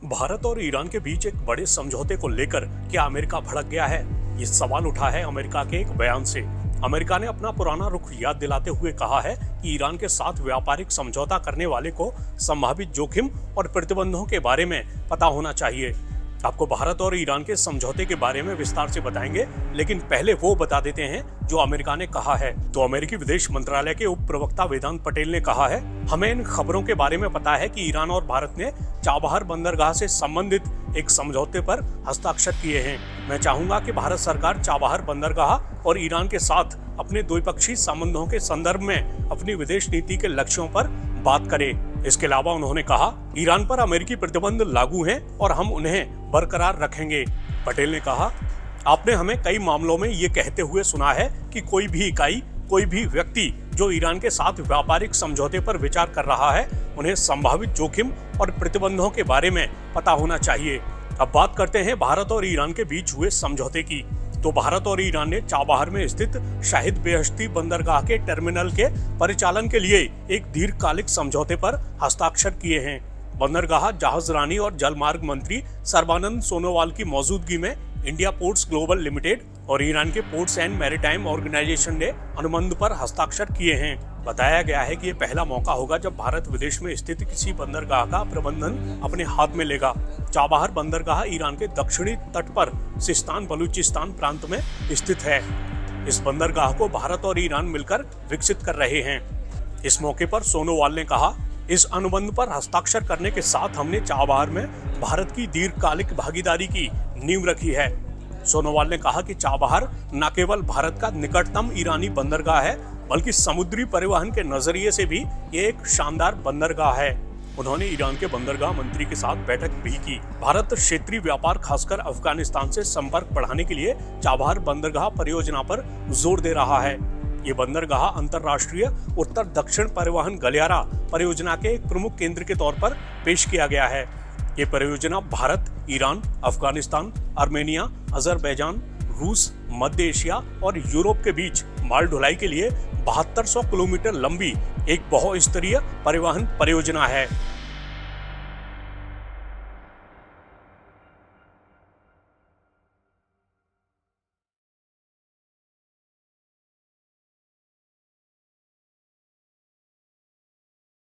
भारत और ईरान के बीच एक बड़े समझौते को लेकर क्या अमेरिका भड़क गया है? ये सवाल उठा है अमेरिका के एक बयान से। अमेरिका ने अपना पुराना रुख याद दिलाते हुए कहा है कि ईरान के साथ व्यापारिक समझौता करने वाले को संभावित जोखिम और प्रतिबंधों के बारे में पता होना चाहिए। आपको भारत और ईरान के समझौते के बारे में विस्तार से बताएंगे, लेकिन पहले वो बता देते हैं जो अमेरिका ने कहा है। तो अमेरिकी विदेश मंत्रालय के उप प्रवक्ता वेदांत पटेल ने कहा है, हमें इन खबरों के बारे में पता है कि ईरान और भारत ने चाबहार बंदरगाह से संबंधित एक समझौते पर हस्ताक्षर किए हैं। मैं चाहूंगा कि भारत सरकार चाबहार बंदरगाह और ईरान के साथ अपने द्विपक्षीय संबंधों के संदर्भ में अपनी विदेश नीति के लक्ष्यों पर बात करे। इसके अलावा उन्होंने कहा, ईरान पर अमेरिकी प्रतिबंध लागू हैं और हम उन्हें बरकरार रखेंगे। पटेल ने कहा, आपने हमें कई मामलों में ये कहते हुए सुना है कि कोई भी इकाई, कोई भी व्यक्ति जो ईरान के साथ व्यापारिक समझौते पर विचार कर रहा है, उन्हें संभावित जोखिम और प्रतिबंधों के बारे में पता होना चाहिए। अब बात करते हैं भारत और ईरान के बीच हुए समझौते की। तो भारत और ईरान ने चाबहार में स्थित शाहिद बेहश्ती बंदरगाह के टर्मिनल के परिचालन के लिए एक दीर्घकालिक समझौते पर हस्ताक्षर किए हैं। बंदरगाह जहाजरानी और जलमार्ग मंत्री सर्बानंद सोनोवाल की मौजूदगी में इंडिया पोर्ट्स ग्लोबल लिमिटेड और ईरान के पोर्ट्स एंड मैरीटाइम ऑर्गेनाइजेशन ने अनुबंध पर हस्ताक्षर किए हैं। बताया गया है कि ये पहला मौका होगा जब भारत विदेश में स्थित किसी बंदरगाह का प्रबंधन अपने हाथ में लेगा। चाबहार बंदरगाह ईरान के दक्षिणी तट पर सिस्तान बलूचिस्तान प्रांत में स्थित है। इस बंदरगाह को भारत और ईरान मिलकर विकसित कर रहे हैं। इस मौके पर सोनोवाल ने कहा, इस अनुबंध पर हस्ताक्षर करने के साथ हमने चाबहार में भारत की दीर्घकालिक भागीदारी की नींव रखी है। सोनोवाल ने कहा कि चाबहार न केवल भारत का निकटतम ईरानी बंदरगाह है, बल्कि समुद्री परिवहन के नजरिए से भी ये एक शानदार बंदरगाह है। उन्होंने ईरान के बंदरगाह मंत्री के साथ बैठक भी की। भारत क्षेत्रीय व्यापार, खासकर अफगानिस्तान से संपर्क बढ़ाने के लिए चाबहार बंदरगाह परियोजना पर जोर दे रहा है। ये बंदरगाह अंतर्राष्ट्रीय उत्तर दक्षिण परिवहन गलियारा परियोजना के एक प्रमुख केंद्र के तौर पर पेश किया गया है। ये परियोजना Bharat, Iran, Afghanistan, Armenia, Azerbaijan, रूस, मध्य एशिया और यूरोप के बीच माल ढुलाई के लिए 7200 किलोमीटर लंबी एक बहुस्तरीय परिवहन परियोजना है।